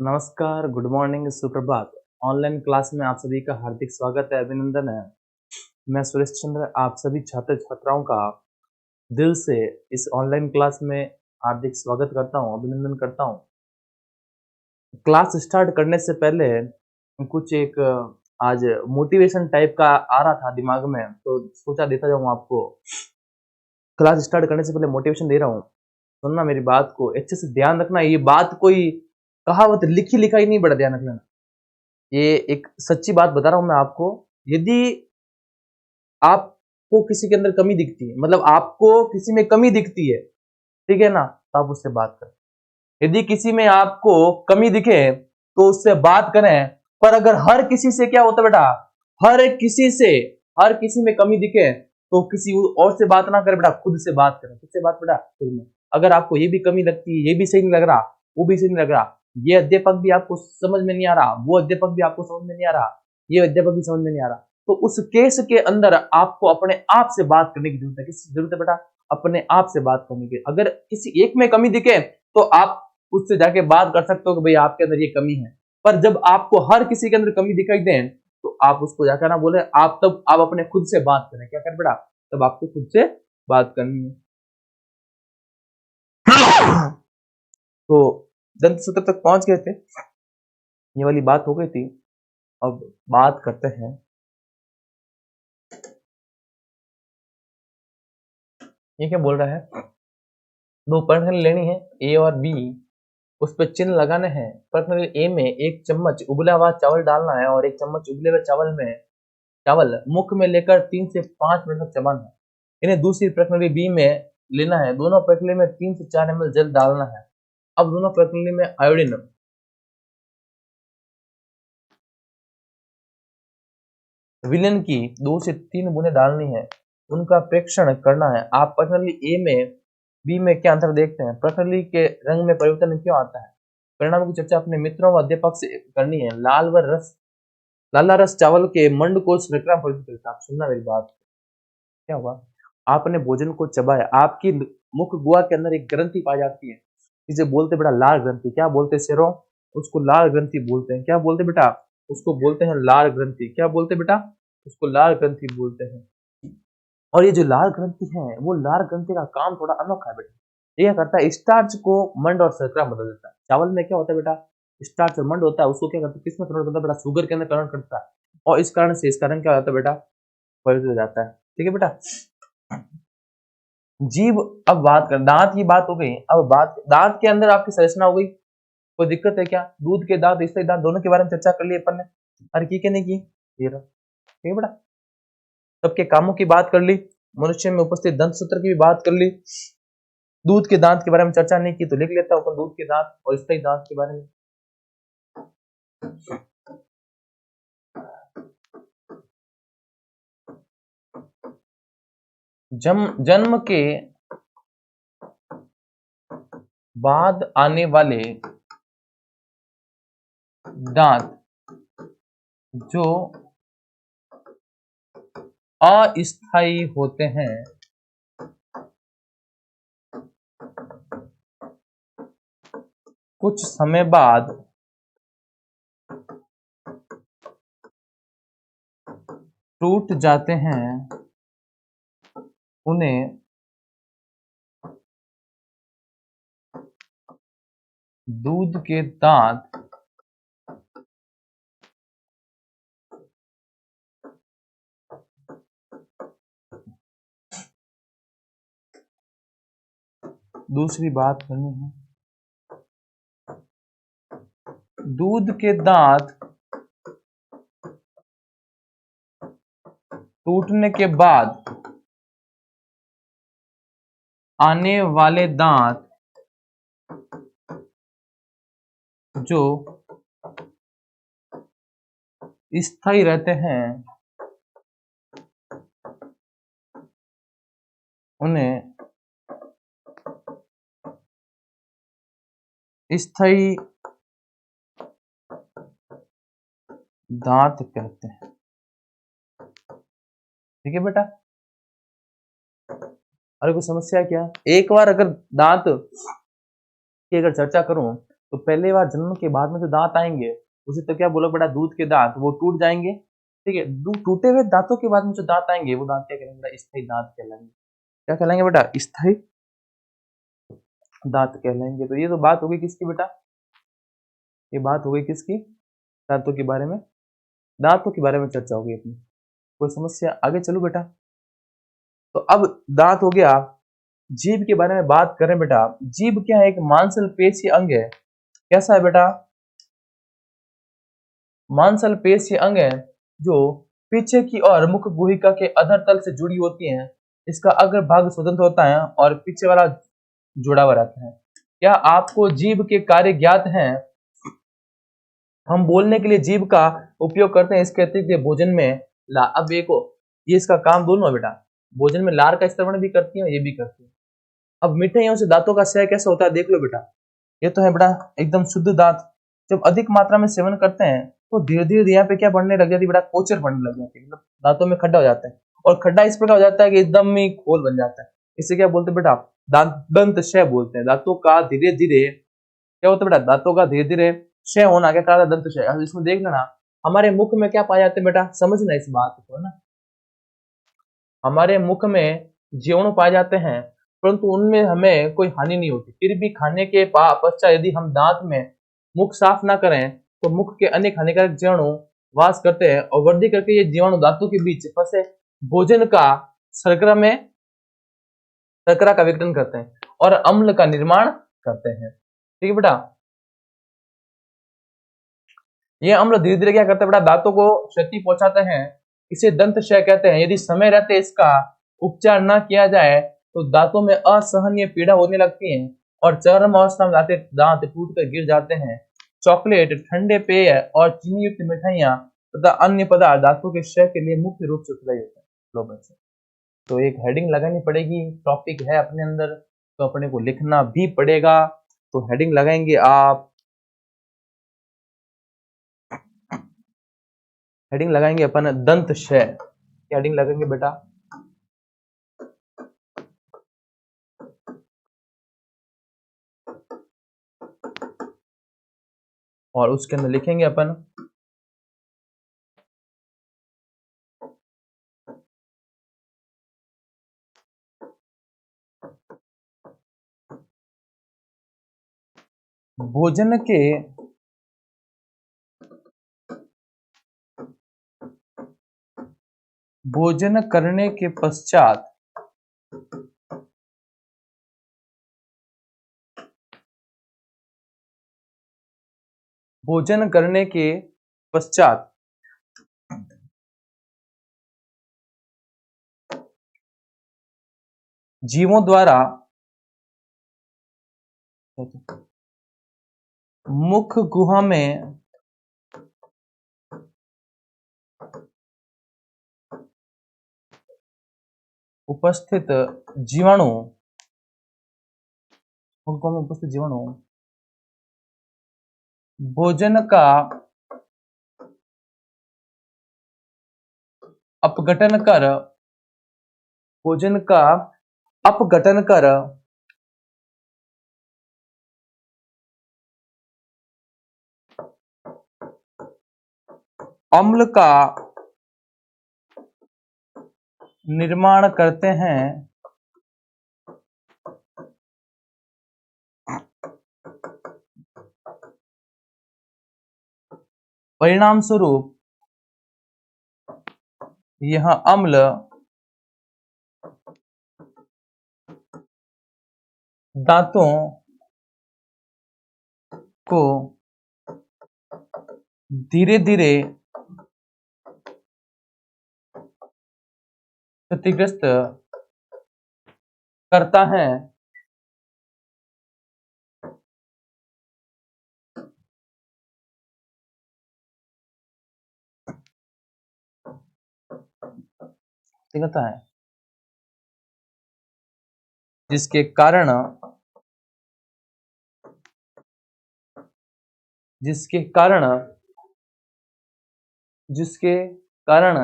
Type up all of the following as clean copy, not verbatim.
नमस्कार, good morning, सुप्रभात। Online class में आप सभी का हार्दिक स्वागत है, अभिनंदन है। मैं सुरेश चंद्र आप सभी छात्र-छात्राओं का दिल से इस ऑनलाइन क्लास में हार्दिक स्वागत करता हूँ, अभिनंदन करता हूँ। क्लास स्टार्ट करने से पहले कुछ एक आज मोटिवेशन टाइप का आ रहा था दिमाग में, तो सोचा देता जाऊँ आपको। क्लास स्टार्ट करने से पहले मोटिवेशन दे रहा हूँ। सुनना मेरी बात को, अच्छे से ध्यान रखना। ये बात कोई कहावत लिखी-लिखाई नहीं, बड़ा ध्यान रखना। ये एक सच्ची बात बता रहा हूँ मैं आपको। यदि आपको किसी के अंदर कमी दिखती है, मतलब आपको किसी में कमी दिखती है, ठीक है ना, तो आप उससे बात करें। यदि किसी में आपको कमी दिखे तो उससे बात करें। पर अगर हर किसी से क्या होता है बेटा, हर किसी से, हर किसी में कमी दिखे तो किसी और से बात ना करें बेटा, खुद से बात करें। किससे बात बेटा? खुद में। अगर आपको ये भी कमी लगती है, ये भी सही नहीं लग रहा, वो भी सही नहीं लग रहा, ये अध्यापक भी आपको समझ में नहीं आ रहा, वो अध्यापक भी आपको समझ में नहीं आ रहा, ये अध्यापक भी समझ में नहीं आ रहा, तो उस केस के अंदर आपको अपने आप से बात करने की जरूरत है। किसकी जरूरत है बेटा? अपने आप से बात करने की। अगर किसी एक में कमी दिखे तो आप उससे जाके बात कर सकते हो कि भाई आपके अंदर ये कमी है। पर जब आपको हर किसी के अंदर कमी दिखाई दे तो आप उसको जाकर ना बोले, आप तब आप अपने खुद से बात करें। क्या करें बेटा? तब आपको खुद से बात करनी है। तो दंत सूत्र तक पहुंच गए थे, ये वाली बात हो गई थी। अब बात करते हैं, ये क्या बोल रहा है, दो पर्सनल लेनी है ए और बी, उस पर चिन्ह लगाने हैं। पर्सनल ए में एक चम्मच उबला हुआ चावल डालना है और एक चम्मच उबले हुए चावल मुख में लेकर 3 से 5 मिनट तक चबाना है। इन्हें दूसरी प्रश्नली बी में लेना है। दोनों प्रश्नली में 3 से 4 ml जल डालना है। अब दोनों प्रश्नली में आयोडीन विलेन की 2 से 3 बूंदें डालनी है। उनका प्रेक्षण करना है। आप प्रश्नली ए में बी में क्या अंतर देखते हैं? प्रश्नली के रंग में परिवर्तन क्यों आता है? परिणाम की चर्चा अपने मित्रों व अध्यापक से करनी है। लाला रस चावल के मंड को शर्करा प्रभावित करता है। आप सुनना मेरी बात, क्या हुआ, आपने भोजन को चबाया, आपकी मुख गुहा के अंदर एक ग्रंथि पाई जाती है जिसे बोलते बेटा लाल ग्रंथि। क्या बोलते शेरों? उसको लाल ग्रंथि बोलते हैं। क्या बोलते बेटा? उसको बोलते हैं लाल ग्रंथि। क्या बोलते बेटा? उसको लाल ग्रंथि बोलते हैं। और ये जो लाल ग्रंथि है, वो लाल ग्रंथि का काम थोड़ा अनोखा है बेटा। ये क्या करता है, स्टार्च को मंड और शर्करा बदल देता है। चावल में क्या होता है बेटा, स्टार्च और मंड होता है, उसको क्या करता है, किसमें कन्वर्ट करता है बेटा? शुगर के अंदर कन्वर्ट करता है। और इस कारण से इसका रंग क्या होता है बेटा? परिवर्तित हो जाता है। ठीक है बेटा। जीभ, अब बात कर, दांत की बात हो गई। अब बात दांत के अंदर आपकी संरचना हो गई, कोई दिक्कत है क्या? दूध के दांत, स्तरीय दांत, दोनों के बारे में चर्चा कर ली अपन ने। अरे की क्या नहीं की? ये रहा। ठीक है बेटा। सबके कामों की बात कर ली, मनुष्य में उपस्थित दंत सूत्र की भी बात कर ली। दूध के दांत के बारे में चर्चा नहीं की तो लिख लेता हूं, दूध के दांत और स्तरीय दांत के बारे में। जन्म के बाद आने वाले दांत जो अस्थायी होते हैं, कुछ समय बाद टूट जाते हैं, उन्हें दूध के दांत दूसरी बात करनी है। दूध के दांत टूटने के बाद आने वाले दांत जो स्थायी रहते हैं, उन्हें स्थायी दांत कहते हैं। ठीक है बेटा। अरे कोई समस्या क्या? एक बार अगर दांत की अगर चर्चा करूं तो पहले बार जन्म के बाद में जो दांत आएंगे उसे तो क्या बोलो बेटा, दूध के दांत, वो टूट जाएंगे। ठीक है, टूटे हुए दांतों के बाद में जो दांत आएंगे वो दांत क्या कहलाएंगे बेटा, स्थायी दांत कहलाएंगे। क्या कहलाएंगे बेटा, स्थायी दांत कहलाएंगे। तो ये तो बात हो गई किसकी बेटा, ये बात हो गई किसकी, दांतों के बारे में, दांतों के बारे में चर्चा होगी अपनी। कोई समस्या, आगे चलो बेटा। तो अब दांत हो गया। जीभ के बारे में बात करें बेटा, जीभ क्या है, एक मांसल पेशीय अंग है। कैसा है बेटा, मांसल पेशीय अंग है जो पीछे की और मुख गुहिका के अधर तल से जुड़ी होती है। इसका अग्र भाग स्वतंत्र होता है और पीछे वाला जुड़ा हुआ रहता है। क्या आपको जीभ के कार्य ज्ञात हैं? हम बोलने के लिए जीभ का उपयोग करते हैं, इसके अतिरिक्त भोजन में ला, अब देखो ये इसका काम दोनों है बेटा, भोजन में लार का श्रवण भी करती है और ये भी करती है। अब मिठाइयों से दांतों का क्षय कैसे होता है देख लो बेटा। ये तो है बेटा एकदम शुद्ध दांत। जब अधिक मात्रा में सेवन करते हैं तो धीरे धीरे यहाँ पे क्या बढ़ने लग जाती है बेटा, कोचर बढ़ने लग जाती है, मतलब दांतों में खड्डा हो जाता है। और खड्डा इस प्रकार हो जाता है कि एकदम ही खोल बन जाता है। इसे क्या बोलते हैं बेटा, दंत क्षय बोलते हैं। दांतों का धीरे धीरे क्या होता है बेटा, दांतों का धीरे धीरे क्षय होना क्या कहता है, दंत क्षय। इसमें देख लेना हमारे मुख में क्या पाए जाते हैं बेटा, समझना इस बात को ना। हमारे मुख में जीवाणु पाए जाते हैं परंतु उनमें हमें कोई हानि नहीं होती। फिर भी खाने के पश्चात यदि हम दांत में मुख साफ ना करें तो मुख के अनेक हानिकारक जीवाणु वास करते हैं और वृद्धि करके ये जीवाणु दांतों के बीच फंसे भोजन का शर्करा में शर्करा का विघटन करते हैं और अम्ल का निर्माण करते हैं। ठीक है बेटा, ये अम्ल धीरे धीरे क्या करते हैं बेटा, दांतों को क्षति पहुंचाते हैं। इसे दंत क्षय कहते हैं। यदि समय रहते इसका उपचार न किया जाए तो दांतों में असहनीय पीड़ा होने लगती है और चरम अवस्था में दांत टूट कर गिर जाते हैं। चॉकलेट, ठंडे पेय और चीनी युक्त मिठाइयां तथा अन्य पदार्थ दांतों के क्षय के लिए मुख्य रूप से उत्तरदायी होते हैं। लो बच्चों, तो एक हेडिंग लगानी पड़ेगी, टॉपिक है अपने अंदर तो अपने को लिखना भी पड़ेगा। तो हेडिंग लगाएंगे आप, हेडिंग लगाएंगे अपन दंत क्षय। हेडिंग लगाएंगे बेटा, और उसके अंदर लिखेंगे अपन भोजन के भोजन करने के पश्चात भोजन करने के पश्चात जीवों द्वारा मुख गुहा में उपस्थित जीवाणु भोजन का अपघटन कर भोजन का अपघटन कर अम्ल का निर्माण करते हैं। परिणाम स्वरूप यह अम्ल दांतों को धीरे धीरे क्षतिग्रस्त करता है। है जिसके कारण जिसके कारण जिसके कारण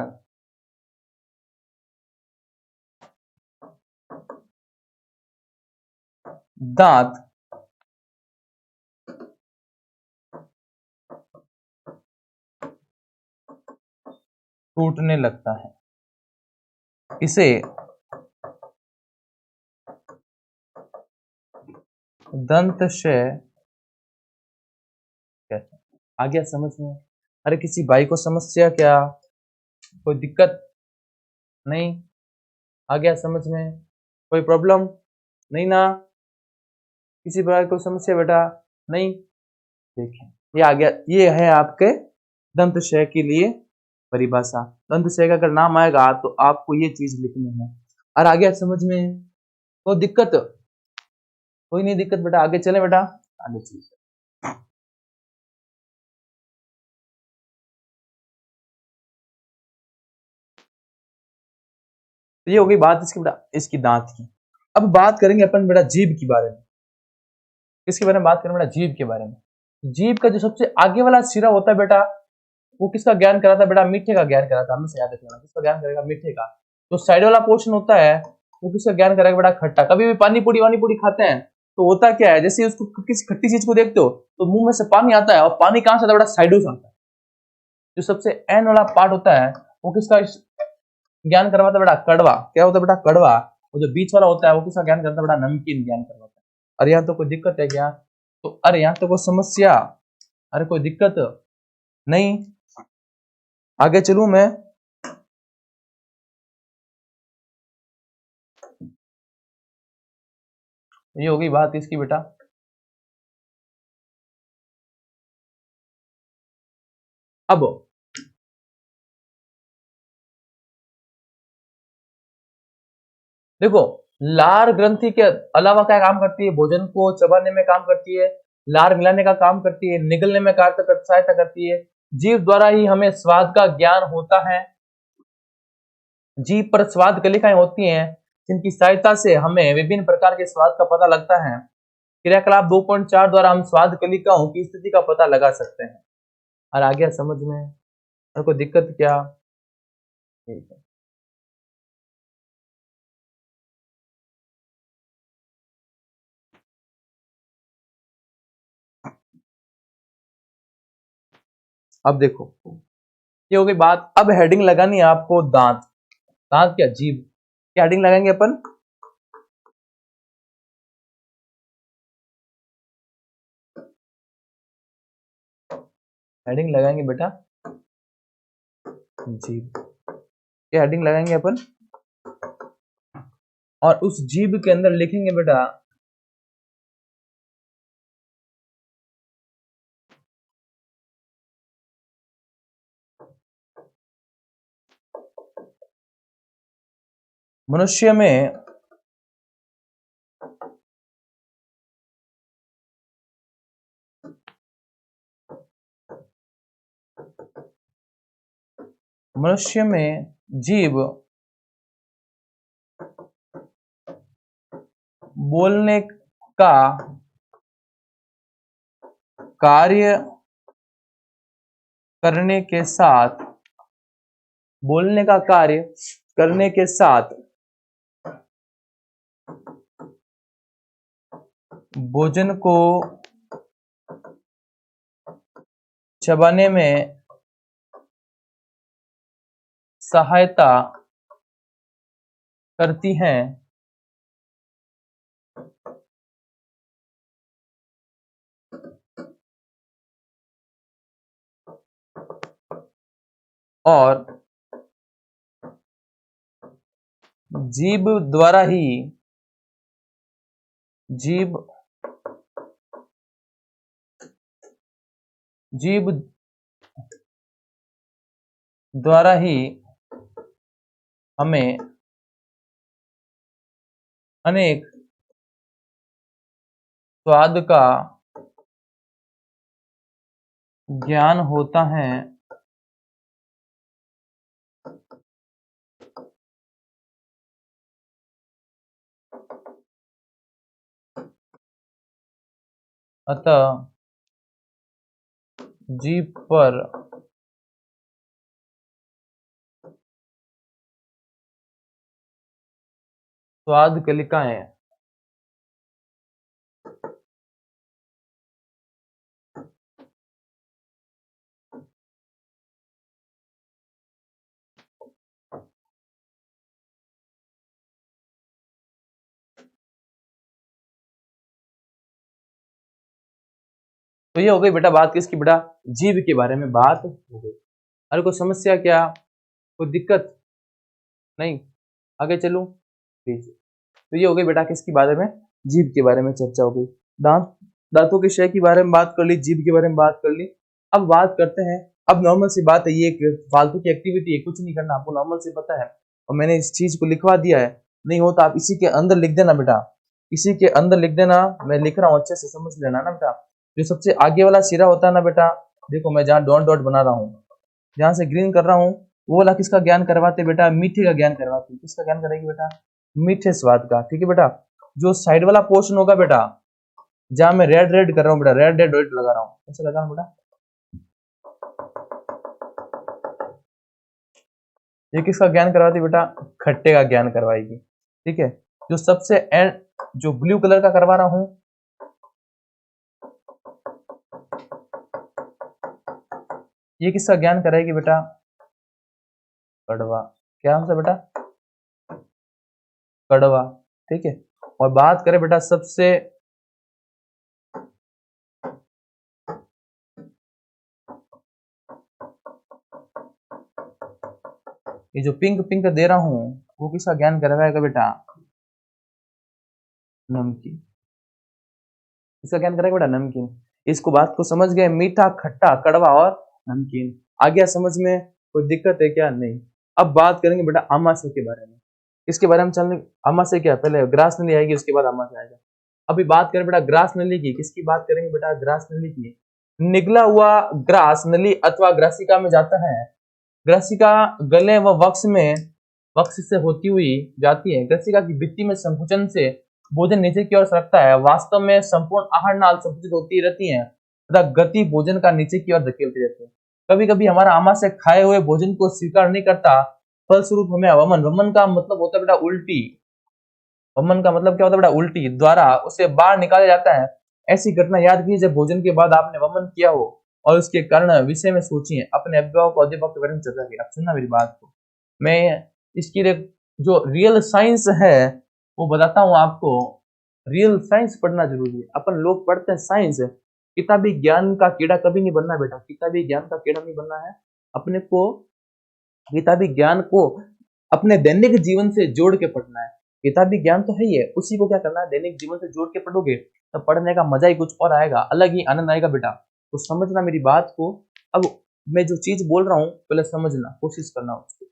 दांत टूटने लगता है। इसे दंतशय कहते हैं। आ गया समझ में? अरे किसी भाई को समस्या क्या, कोई दिक्कत नहीं? आ गया समझ में? कोई प्रॉब्लम नहीं ना? किसी प्रकार की कोई समस्या बेटा नहीं? देखें ये आ गया, ये है आपके दंतशय के लिए परिभाषा। दंतशय का अगर नाम आएगा तो आपको ये चीज लिखनी है। और आ गया समझ में? कोई दिक्कत? कोई नहीं दिक्कत बेटा, आगे चले बेटा, आगे चलिए। तो ये हो गई बात इसकी बेटा, इसकी दांत की। अब बात करेंगे अपन बेटा जीभ के बारे में। किसके बारे में बात करें बेटा? जीभ के बारे में। जीभ का जो सबसे आगे वाला सिरा होता है बेटा, वो किसका ज्ञान कराता है बेटा? मीठे का ज्ञान कराता है। हमें याद रखना, किसका ज्ञान करेगा? मीठे का। जो साइड वाला पोर्शन होता है वो किसका ज्ञान करेगा बेटा? खट्टा। कभी भी पानी पूरी खाते हैं तो होता क्या है, जैसे उसको किसी खट्टी चीज को देखते हो तो मुंह में से पानी आता है, और पानी कहां से आता है बेटा? साइडों से आता है। जो सबसे एंड वाला पार्ट होता है वो किसका ज्ञान करवाता है बेटा? कड़वा। क्या होता है बेटा? कड़वा। वो जो बीच वाला होता है वो किसका ज्ञान करता है बेटा? नमकीन ज्ञान करवाता है। अरे यहाँ तो कोई दिक्कत है क्या? तो अरे यहाँ तो कोई समस्या, अरे कोई दिक्कत नहीं? आगे चलूं मैं? ये होगी बात इसकी बेटा। अब देखो, लार ग्रंथि के अलावा क्या काम करती है? भोजन को चबाने में काम करती है, लार मिलाने का काम करती है, निगलने में सहायता करती है। जीभ द्वारा ही हमें स्वाद का ज्ञान होता है। जीभ पर स्वाद कलिकाएं होती हैं जिनकी सहायता से हमें विभिन्न प्रकार के स्वाद का पता लगता है। क्रियाकलाप 2.4 द्वारा हम स्वाद कलिकाओं की स्थिति का पता लगा सकते हैं। और आ गया समझ में? और कोई दिक्कत क्या? ठीक है। अब देखो, ये हो गई बात। अब हेडिंग लगानी है आपको दांत। दांत क्या? जीभ। क्या हेडिंग लगाएंगे अपन? हेडिंग लगाएंगे बेटा जीभ। ये हेडिंग लगाएंगे अपन, और उस जीभ के अंदर लिखेंगे बेटा मनुष्य में मनुष्य में जीभ बोलने का कार्य करने के साथ, बोलने का कार्य करने के साथ भोजन को चबाने में सहायता करती हैं। और जीभ द्वारा ही, जीभ जीभ द्वारा ही हमें अनेक स्वाद का ज्ञान होता है। अतः जीभ पर स्वाद कलिकाएं तो ये हो गई बेटा बात किसकी बेटा, जीव के बारे में बात हो गई। अरे कोई समस्या क्या, कोई दिक्कत नहीं, आगे चलूं प्लीज। तो ये हो गई बेटा किसके बारे में, जीव के बारे में चर्चा हो गई। दांत, दांतों के क्षय के बारे में बात कर ली, जीव के बारे में बात कर ली। अब बात करते हैं, अब नॉर्मल सी बात है, ये एक फालतू की एक्टिविटी है, कुछ नहीं करना, आपको नॉर्मल से पता है और मैंने इस चीज को लिखवा दिया है। नहीं हो तो आप इसी के अंदर लिख देना बेटा, इसी के अंदर लिख देना, मैं लिख रहा हूँ अच्छे से समझ लेना ना बेटा। जो सबसे आगे वाला सिरा होता है ना बेटा, देखो मैं जहाँ डॉट डॉट बना रहा हूँ, जहां से ग्रीन कर रहा हूँ, वो वाला किसका ज्ञान करवाते बेटा, मीठे का ज्ञान करवाते। किसका ज्ञान करेगी बेटा, मीठे स्वाद का। ठीक है बेटा, जो साइड वाला पोर्शन होगा बेटा, जहां मैं रेड रेड कर रहा हूँ बेटा, रेड रेड रेड लगा रहा हूँ, कैसे लगा बेटा, ये किसका ज्ञान करवाती बेटा, खट्टे का ज्ञान करवाएगी। ठीक है, जो सबसे एंड, जो ब्लू कलर का करवा रहा हूं, ये किसका ज्ञान कराएगी बेटा, कड़वा। क्या आंसर बेटा, कड़वा। ठीक है, और बात करें बेटा सबसे, ये जो पिंक पिंक दे रहा हूं, वो किसका ज्ञान करवाएगा बेटा, नमकीन। इसका ज्ञान कराएगा बेटा, नमकीन। इसको बात को समझ गए, मीठा खट्टा कड़वा और नमकीन। आ गया समझ में, कोई दिक्कत है क्या, नहीं। अब बात करेंगे बेटा आमाशय के बारे में, इसके बारे में चलने, आमाशय क्या, पहले ग्रास नली आएगी, उसके बाद आमाशय आएगा। अभी बात करें बेटा ग्रास नली की, किसकी बात करेंगे बेटा, ग्रास नली की। निगला हुआ ग्रास नली अथवा ग्रासिका में जाता है, ग्रासिका गले व वक्ष में, वक्ष से होती हुई जाती है। ग्रासिका की भित्ति में संकुचन से भोजन नीचे की ओर सरकता है। वास्तव में संपूर्ण आहार नाल संकुचित होती रहती है तथा गति भोजन का नीचे की ओर धकेलती रहती है। कभी कभी हमारा आमाशय खाए हुए भोजन को स्वीकार नहीं करता, फलस्वरूप हमें वमन, वमन का मतलब होता है बेटा उल्टी, वमन का मतलब क्या होता है बेटा, उल्टी द्वारा उसे बाहर निकाला जाता है। ऐसी घटना याद कीजिए जब भोजन के बाद आपने वमन किया हो और उसके कारण विषय में सोचिए, अपने अभिभावक और अध्यापक के बारे में चर्चा की। अब सुनना मेरी बात को, मैं इसकी जो रियल साइंस है वो बताता हूँ आपको। रियल साइंस पढ़ना जरूरी है। अपन लोग पढ़ते हैं साइंस, किताबी ज्ञान का कीड़ा कभी नहीं बनना बेटा, किताबी ज्ञान का कीड़ा नहीं बनना है। अपने को किताबी ज्ञान को अपने दैनिक जीवन से जोड़ के पढ़ना है। किताबी ज्ञान तो है ही है, उसी को क्या करना है, दैनिक जीवन से जोड़ के पढ़ोगे तो पढ़ने का मजा ही कुछ और आएगा, अलग ही आनंद आएगा बेटा। तो समझना मेरी बात को। अब मैं जो चीज बोल रहा हूँ पहले समझना, कोशिश करना उसको।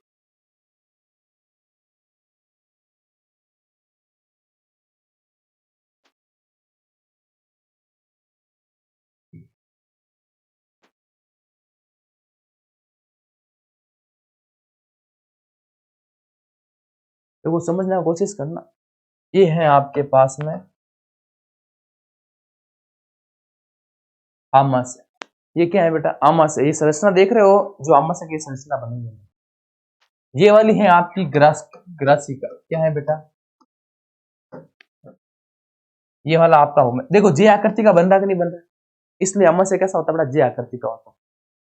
तो वो समझने की कोशिश करना। ये है आपके पास में आमाशय। ये क्या है बेटा, आमाशय। ये संरचना देख रहे हो, जो आमाशय की संरचना बनी है, ये वाली है आपकी ग्रासिका। क्या है बेटा, ये वाला आपका हो, देखो जे आकृति का बन रहा कि नहीं बन रहा, इसलिए आमाशय कैसा होता है बेटा, जे आकृति का होता है।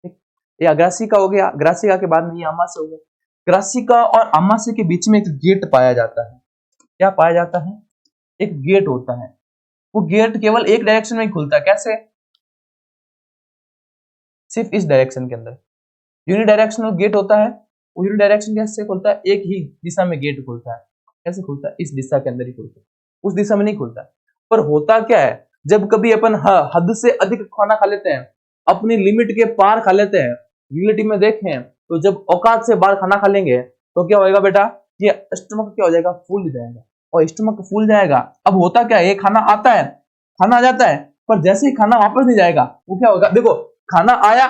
ठीक, ये ग्रासिका हो गया, ग्रासिका के बाद में ये आमाशय हो गया। ग्रासिका और आमाशय के बीच में एक गेट पाया जाता है। क्या पाया जाता है, एक गेट होता है। वो गेट केवल एक डायरेक्शन में ही खुलता है। कैसे, सिर्फ इस डायरेक्शन के अंदर। यूनिडायरेक्शनल गेट होता है, वो यूनिडायरेक्शन कैसे खुलता है, एक ही दिशा में गेट खुलता है। कैसे खुलता है, इस दिशा के अंदर ही खुलता है, उस दिशा में नहीं खुलता। पर होता क्या है, जब कभी अपन हद से अधिक खाना खा लेते हैं, अपनी लिमिट के पार खा लेते हैं, रिलेटिव में देखें तो जब औकात से बाहर खाना खा लेंगे तो क्या होगा बेटा, ये स्टमक क्या हो जाएगा, फूल जाएगा। और स्टमक फूल जाएगा, अब होता क्या है, ये खाना आता है, खाना आ जाता है, पर जैसे ही खाना वापस नहीं जाएगा, वो क्या होगा, देखो खाना आया,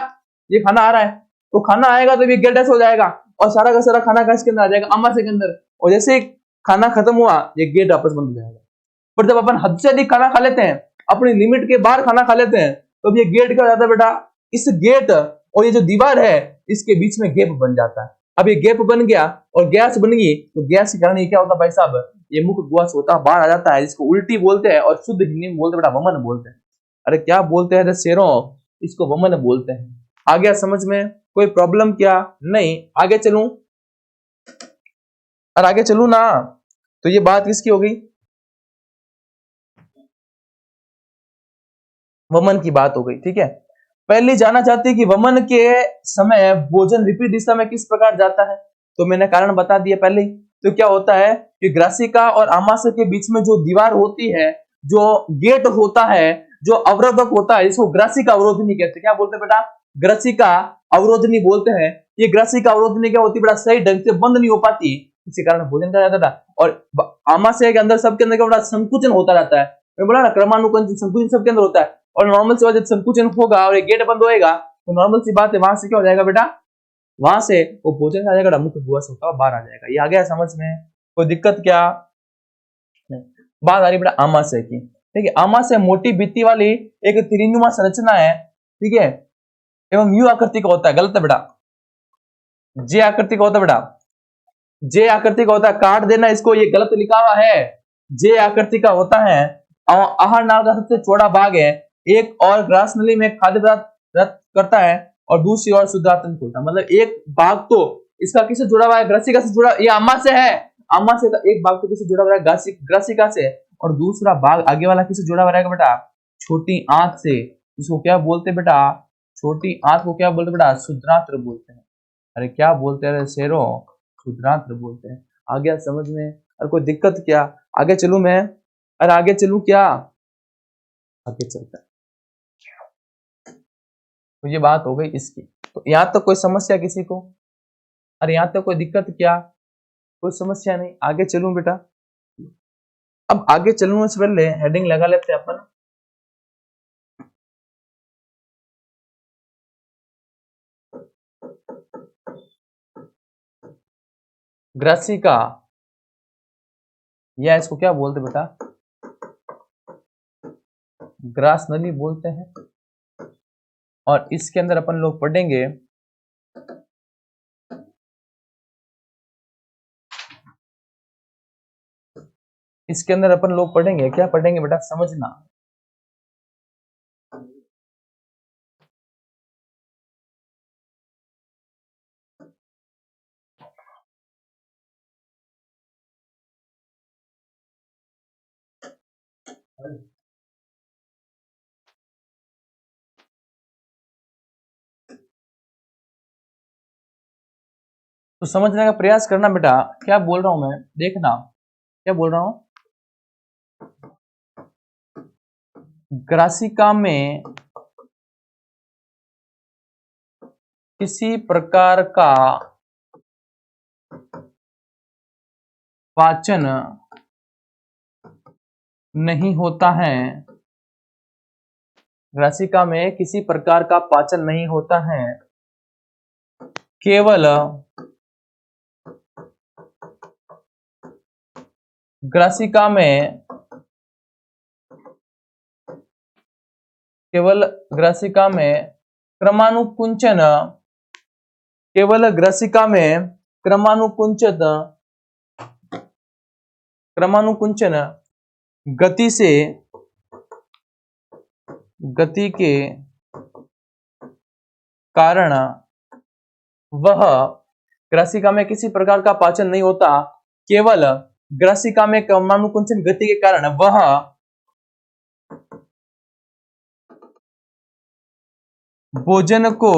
ये खाना आ रहा है, तो खाना आएगा तो ये गेट ऐसे हो जाएगा और सारा का सारा खाना इसके अंदर आ जाएगा, आमाशय के अंदर। और जैसे ही खाना खत्म हुआ, ये गेट वापस बंद हो जाएगा। पर जब अपन हद से अधिक खाना खा लेते हैं, अपनी लिमिट के बाहर खाना खा लेते हैं, तो अब ये गेट क्या हो जाता है बेटा, इस गेट और ये जो दीवार है इसके बीच में गैप बन जाता है। अब ये गैप बन गया और गैस बन गई, तो गैस के कारण ये क्या होता है भाई साहब, ये मुख गुआस होता बाहर आ जाता है, जिसको उल्टी बोलते हैं और शुद्ध हिंदी में बोलते हैं बेटा, वमन बोलते हैं। अरे क्या बोलते हैं शेरों, इसको वमन बोलते हैं। आ गया समझ में, कोई प्रॉब्लम क्या, नहीं। आगे चलूं, और आगे चलूं ना, तो ये बात किसकी हो गई, वमन की बात हो गई। ठीक है, पहले जानना चाहते हैं कि वमन के समय भोजन विपरीत दिशा में किस प्रकार जाता है। तो मैंने कारण बता दिया पहले ही। तो क्या होता है कि ग्रासिका और आमाशय के बीच में जो दीवार होती है, जो गेट होता है, जो अवरोधक होता है, इसको ग्रासिका अवरोधनी कहते हैं। क्या बोलते हैं बेटा? ग्रासिका अवरोधनी बोलते हैं। ये ग्रासिका अवरोधनी क्या होती है बेटा? सही ढंग से बंद नहीं हो पाती, इसी कारण भोजन कहा जाता था। और आमाशय के अंदर सबके अंदर क्या बड़ा संकुचन होता रहता है। मैं बोला ना, क्रमानुकुंचन संकुचन सबके अंदर होता है। और नॉर्मल सी बात, जब संकुचन होगा और ये गेट बंद होएगा तो नॉर्मल सी बात है, वहां से क्या हो जाएगा बेटा? वहां से वो भोजन आ जाएगा, मुख्य गुहा से होता हुआ बाहर आ जाएगा। ये आ गया समझ में? कोई दिक्कत क्या? बात आ रही बेटा आमाशय की। ठीक है, आमाशय मोटी भित्ति वाली एक त्रिनुमा संरचना है। ठीक है, एवं यू आकृति का होता है। गलत है बेटा, जे आकृति का होता है बेटा, जे आकृति का होता है। काट देना इसको, ये गलत लिखा हुआ है। जे आकृति का होता है। आहार नाल का सबसे चौड़ा भाग है। एक और ग्रास नली में खाद्य पदार्थ रक्त करता है और दूसरी ओर शुद्धातन खोलता है। मतलब एक भाग तो इसका किससे जुड़ा हुआ है? ग्रासिका से जुड़ा। ये आमाशय है, आमाशय का एक भाग तो किससे जुड़ा हुआ है? ग्रासिका से। और दूसरा भाग आगे वाला किससे जुड़ा हुआ रहेगा बेटा? छोटी आंत से। इसको क्या बोलते हैं बेटा? छोटी आंत को क्या बोलते हैं बेटा? शुद्रांत्र बोलते हैं। अरे क्या बोलते हैं शेरों? शुद्रांत्र बोलते हैं। आ गया समझ में? और कोई दिक्कत क्या? आगे चलूं मैं? अरे आगे चलूं क्या? आगे चलता है। तो ये बात हो गई इसकी। तो यहां तक कोई समस्या किसी को? अरे यहां तक कोई दिक्कत क्या? कोई समस्या नहीं। आगे चलूं बेटा? अब आगे चलने से पहले हेडिंग लगा लेते हैं अपन। ग्रासिका, या इसको क्या बोलते बेटा? ग्रास नली बोलते हैं। और इसके अंदर अपन लोग पढ़ेंगे इसके अंदर अपन लोग पढ़ेंगे, क्या पढ़ेंगे बेटा? समझना। तो समझने का प्रयास करना बेटा। क्या बोल रहा हूं मैं? देखना क्या बोल रहा हूं। ग्रासिका में किसी प्रकार का पाचन नहीं होता है। ग्रासिका में किसी प्रकार का पाचन नहीं होता है। केवल ग्रासिका में क्रमानुकुंचन केवल ग्रासिका में क्रमानुकुंचन गति के कारण वह ग्रासिका में किसी प्रकार का पाचन नहीं होता। केवल ग्रासिका में क्रमानुकुंचन गति के कारण वह भोजन को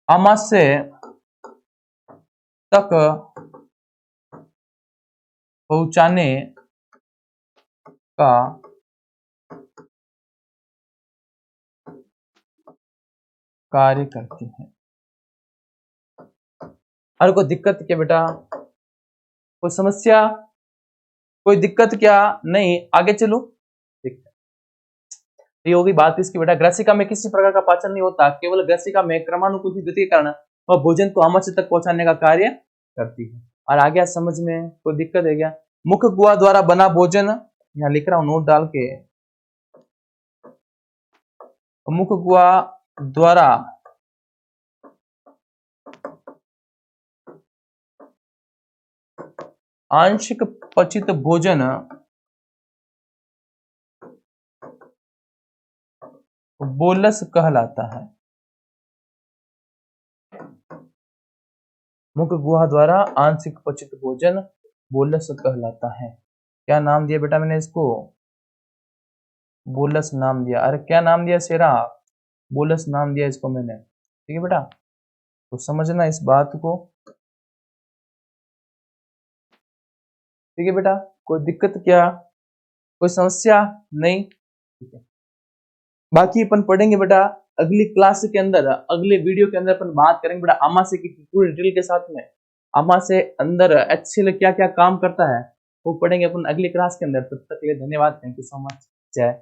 आमाशय तक पहुंचाने का कार्य करती है। और कोई दिक्कत क्या बेटा? कोई समस्या? कोई दिक्कत क्या? नहीं। आगे चलो। ये होगी बात इसकी बेटा। ग्रासिका में किसी प्रकार का पाचन नहीं होता। केवल ग्रासिका में क्रमानुकुंचित गति के कारण वह भोजन को आमाशय तक पहुंचाने का कार्य करती है। और आ गया समझ में? कोई दिक्कत है क्या? मुख गुहा द्वारा बना भोजन, यहाँ लिख रहा हूं नोट डाल के। मुख गुहा द्वारा आंशिक पचित भोजन बोलस कहलाता है। मुख गुहा द्वारा आंशिक पचित भोजन बोलस कहलाता है। क्या नाम दिया बेटा मैंने इसको? बोलस नाम दिया। अरे क्या नाम दिया शेरा? बोलस नाम दिया इसको मैंने। ठीक है बेटा, तो समझना इस बात को। ठीक है बेटा, कोई दिक्कत क्या, कोई समस्या नहीं? ठीक है, बाकी अपन पढ़ेंगे बेटा अगली क्लास के अंदर, अगले वीडियो के अंदर अपन बात करेंगे बेटा आमाशय की पूरी डिटेल के साथ में। आमाशय अंदर HCl क्या क्या काम करता है वो पढ़ेंगे अपन अगली क्लास के अंदर। तब तक के लिए धन्यवाद, थैंक यू सो मच, जय